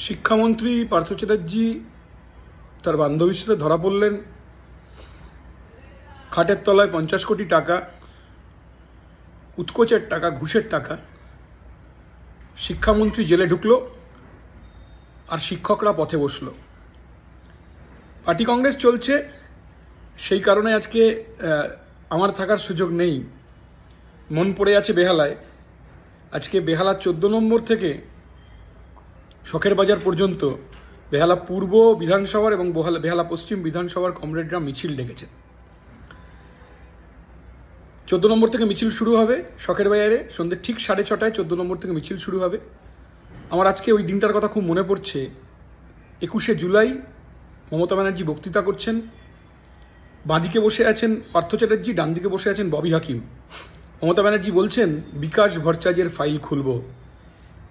শিক্ষামন্ত্রী পার্থ চ্যাটার্জি তার বান্ধবীর সাথে ধরা পড়লেন খাটের তলায় 50 কোটি টাকা, উৎকোচের টাকা, ঘুষের টাকা। শিক্ষামন্ত্রী জেলে ঢুকলো আর শিক্ষকরা পথে বসলো। পার্টি কংগ্রেস চলছে, সেই কারণে আজকে আমার থাকার সুযোগ নেই। মন পড়ে আছে বেহালায়। আজকে বেহালা 14 নম্বর থেকে শখের বাজার পর্যন্ত বেহালা পূর্ব বিধানসভার এবং বেহালা পশ্চিম বিধানসভার কমরেডরা মিছিল ডেকেছেন। 14 নম্বর থেকে মিছিল শুরু হবে শখের বাজারে, সন্ধ্যে ঠিক 6:30টায় 14 নম্বর থেকে মিছিল শুরু হবে। আমার আজকে ওই দিনটার কথা খুব মনে পড়ছে। 21শে জুলাই মমতা ব্যানার্জি বক্তৃতা করছেন, বাঁদিকে বসে আছেন পার্থ চ্যাটার্জি, ডান দিকে বসে আছেন ববি হাকিম। মমতা ব্যানার্জি বলছেন বিকাশ ভট্টাচার্যের ফাইল খুলব।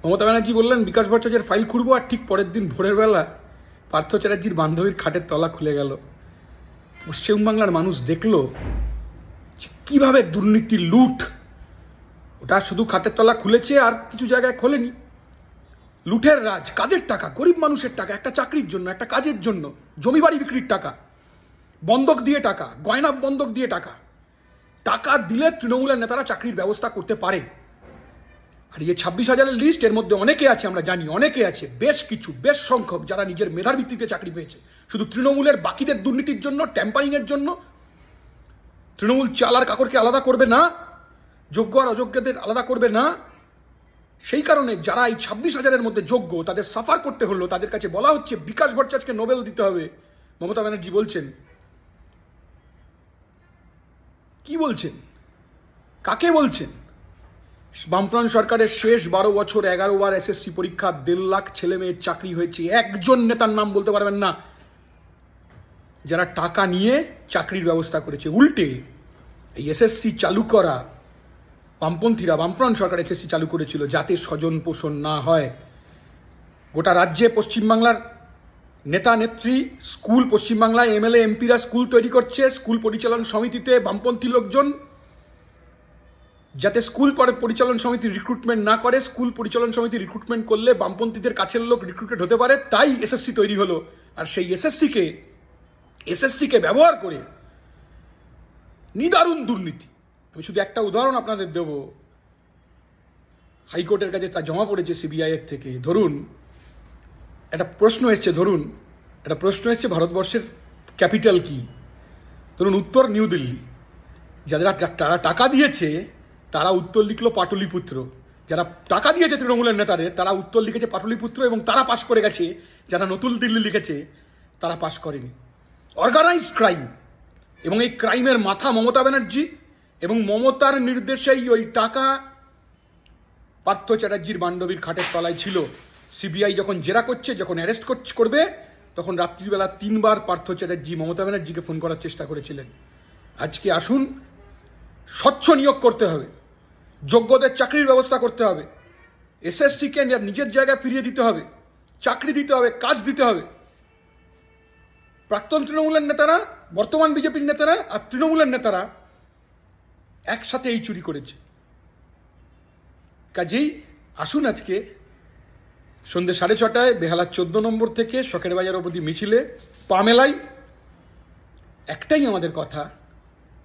মমতা ব্যানার্জি বললেন বিকাশ ভট্টাচার্যের ফাইল খুলব, আর ঠিক পরের দিন ভোরের বেলা পার্থ চ্যাটার্জির বান্ধবীর খাটের তলা খুলে গেল। পশ্চিমবাংলার মানুষ দেখল কিভাবে দুর্নীতি, লুট, ওটা শুধু খাটের তলা খুলেছে আর কিছু জায়গায় খোলেনি। লুটের রাজ, কাদের টাকা, গরিব মানুষের টাকা, একটা চাকরির জন্য, একটা কাজের জন্য, জমি বাড়ি বিক্রির টাকা, বন্ধক দিয়ে টাকা, গয়না বন্ধক দিয়ে টাকা। টাকা দিলে তৃণমূলের নেতারা চাকরির ব্যবস্থা করতে পারে। আর এই 26,000-এর লিস্ট, এর মধ্যে অনেকে আছে, আমরা জানি অনেকে আছে, বেশ সংখ্যক যারা নিজের মেধার ভিত্তিতে চাকরি পেয়েছে, শুধু তৃণমূলের বাকিদের দুর্নীতির জন্য, ট্যাম্পারিং এর জন্য। তৃণমূল চাল আর কাকরকে আলাদা করবে না, যোগ্য আর অযোগ্যদের আলাদা করবে না। সেই কারণে যারা এই 26,000-এর মধ্যে যোগ্য, তাদের সাফার করতে হলো, তাদের কাছে বলা হচ্ছে বিকাশ ভট্টাচার্যকে নোবেল দিতে হবে। মমতা ব্যানার্জি বলছেন, কি বলছেন, কাকে বলছেন? বামফ্রন্ট সরকারের শেষ 12 বছর 11 বার এসএসসি পরীক্ষা, 1.5 লাখ ছেলে মেয়ের চাকরি হয়েছে। একজন নেতার নাম বলতে পারবেন না যারা টাকা নিয়ে চাকরির ব্যবস্থা করেছে। উল্টে এই এসএসসি চালু করা বামপন্থীরা, বামফ্রন্ট সরকার এসএসসি চালু করেছিল যাতে স্বজন পোষণ না হয়। গোটা রাজ্যে পশ্চিমবাংলার নেতা নেত্রী, স্কুল, পশ্চিমবাংলায় এমএলএ এমপিরা স্কুল তৈরি করছে, স্কুল পরিচালন সমিতিতে বামপন্থী লোকজন, যাতে স্কুল পরিচালন সমিতি রিক্রুটমেন্ট না করে। স্কুল পরিচালন সমিতি রিক্রুটমেন্ট করলে বামপন্থীদের কাছের লোক রিক্রুটেড হতে পারে, তাই এসএসসি তৈরি হলো। আর সেই এসএসসিকে ব্যবহার করে নিদারুণ দুর্নীতি। আমি শুধু একটা উদাহরণ আপনাদের দেব। হাইকোর্টের কাছে তা জমা পড়েছে সিবিআই এর থেকে। ধরুন একটা প্রশ্ন এসছে ভারতবর্ষের ক্যাপিটাল কি? ধরুন উত্তর নিউ দিল্লি। যারা টাকা দিয়েছে তারা উত্তর লিখলো পাটলিপুত্র। যারা টাকা দিয়েছে তৃণমূলের নেতাদের, তারা উত্তর লিখেছে পাটলিপুত্র, এবং তারা পাশ করে গেছে। যারা নতুন দিল্লি লিখেছে তারা পাশ করেনি। অর্গানাইজড ক্রাইম, এবং এই ক্রাইমের মাথা মমতা ব্যানার্জি, এবং মমতার নির্দেশেই ওই টাকা পার্থ চ্যাটার্জির বান্ধবীর খাটের তলায় ছিল। সিবিআই যখন জেরা করছে, যখন অ্যারেস্ট করবে, তখন রাত্রিবেলা 3 বার পার্থ চ্যাটার্জি মমতা ব্যানার্জিকে ফোন করার চেষ্টা করেছিলেন। আজকে আসুন, স্বচ্ছ নিয়োগ করতে হবে, যোগ্যদের চাকরির ব্যবস্থা করতে হবে, এসএসসিকে নিজের জায়গায় ফিরিয়ে দিতে হবে, চাকরি দিতে হবে, কাজ দিতে হবে। প্রাক্তন তৃণমূলের নেতারা, বর্তমান বিজেপির নেতারা আর তৃণমূলের নেতারা একসাথে এই চুরি করেছে। কাজেই আসুন আজকে সন্ধ্যে 6:30টায় বেহালা 14 নম্বর থেকে শখের বাজার অবধি মিছিলে পা মেলাই। একটাই আমাদের কথা,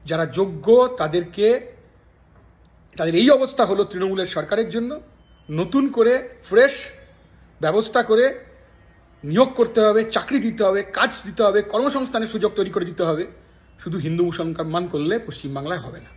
যারা যোগ্য তাদের এই অবস্থা হলো তৃণমূলের সরকারের জন্য। নতুন করে ফ্রেশ ব্যবস্থা করে নিয়োগ করতে হবে, চাকরি দিতে হবে, কাজ দিতে হবে, কর্মসংস্থানের সুযোগ তৈরি করে দিতে হবে। শুধু হিন্দু মুসলমান করলে পশ্চিমবাংলায় হবে না।